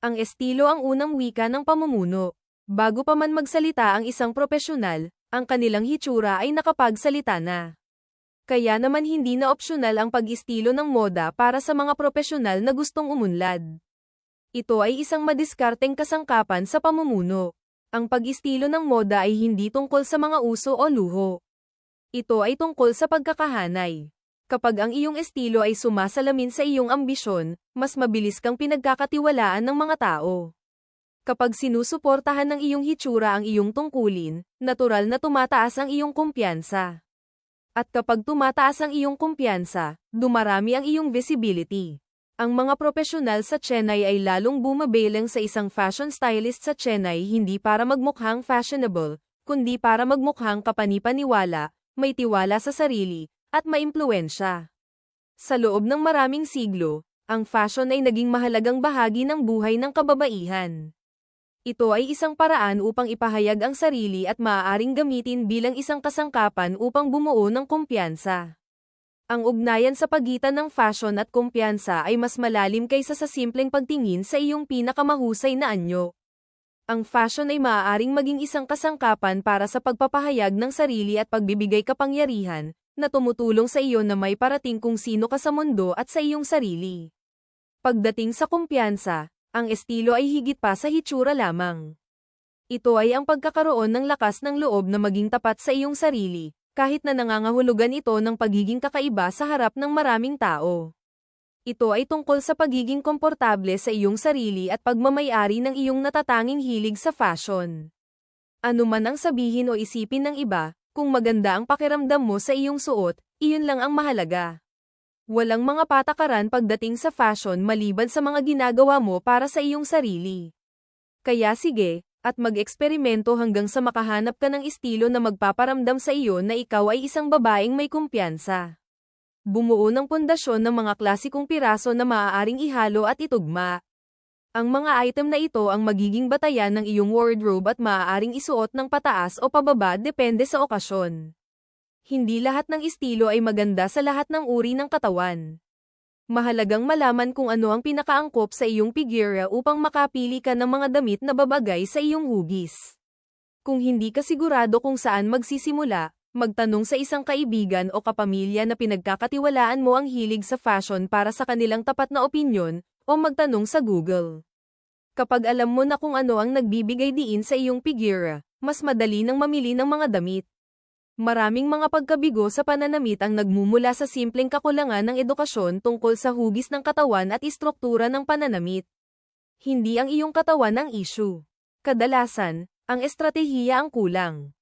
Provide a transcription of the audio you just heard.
Ang estilo ang unang wika ng pamumuno. Bago pa man magsalita ang isang propesyonal, ang kanilang hitsura ay nakapagsalita na. Kaya naman hindi na opsyonal ang pag-estilo ng moda para sa mga propesyonal na gustong umunlad. Ito ay isang madiskarteng kasangkapan sa pamumuno. Ang pag-estilo ng moda ay hindi tungkol sa mga uso o luho. Ito ay tungkol sa pagkakahanay. Kapag ang iyong estilo ay sumasalamin sa iyong ambisyon, mas mabilis kang pinagkakatiwalaan ng mga tao. Kapag sinusuportahan ng iyong hitsura ang iyong tungkulin, natural na tumataas ang iyong kumpiyansa. At kapag tumataas ang iyong kumpiyansa, dumarami ang iyong visibility. Ang mga propesyonal sa Chennai ay lalong bumabelang sa isang fashion stylist sa Chennai hindi para magmukhang fashionable, kundi para magmukhang kapanipaniwala, may tiwala sa sarili, at maimpluwensya. Sa loob ng maraming siglo, ang fashion ay naging mahalagang bahagi ng buhay ng kababaihan. Ito ay isang paraan upang ipahayag ang sarili at maaaring gamitin bilang isang kasangkapan upang bumuo ng kumpiyansa. Ang ugnayan sa pagitan ng fashion at kumpiyansa ay mas malalim kaysa sa simpleng pagtingin sa iyong pinakamahusay na anyo. Ang fashion ay maaaring maging isang kasangkapan para sa pagpapahayag ng sarili at pagbibigay kapangyarihan, na tumutulong sa iyo na may parating kung sino ka sa mundo at sa iyong sarili. Pagdating sa kumpiyansa, ang estilo ay higit pa sa hitsura lamang. Ito ay ang pagkakaroon ng lakas ng loob na maging tapat sa iyong sarili, kahit na nangangahulugan ito ng pagiging kakaiba sa harap ng maraming tao. Ito ay tungkol sa pagiging komportable sa iyong sarili at pagmamay-ari ng iyong natatanging hilig sa fashion. Ano man ang sabihin o isipin ng iba, kung maganda ang pakiramdam mo sa iyong suot, iyon lang ang mahalaga. Walang mga patakaran pagdating sa fashion maliban sa mga ginagawa mo para sa iyong sarili. Kaya sige, at mag-eksperimento hanggang sa makahanap ka ng estilo na magpaparamdam sa iyo na ikaw ay isang babaeng may kumpiyansa. Bumuo ng pundasyon ng mga klasikong piraso na maaaring ihalo at itugma. Ang mga item na ito ang magiging batayan ng iyong wardrobe at maaaring isuot ng pataas o pababa depende sa okasyon. Hindi lahat ng estilo ay maganda sa lahat ng uri ng katawan. Mahalagang malaman kung ano ang pinakaangkop sa iyong figura upang makapili ka ng mga damit na babagay sa iyong hugis. Kung hindi ka sigurado kung saan magsisimula, magtanong sa isang kaibigan o kapamilya na pinagkakatiwalaan mo ang hilig sa fashion para sa kanilang tapat na opinyon, o magtanong sa Google. Kapag alam mo na kung ano ang nagbibigay diin sa iyong figura, mas madali nang mamili ng mga damit. Maraming mga pagkabigo sa pananamit ang nagmumula sa simpleng kakulangan ng edukasyon tungkol sa hugis ng katawan at istruktura ng pananamit. Hindi ang iyong katawan ang issue. Kadalasan, ang estratehiya ang kulang.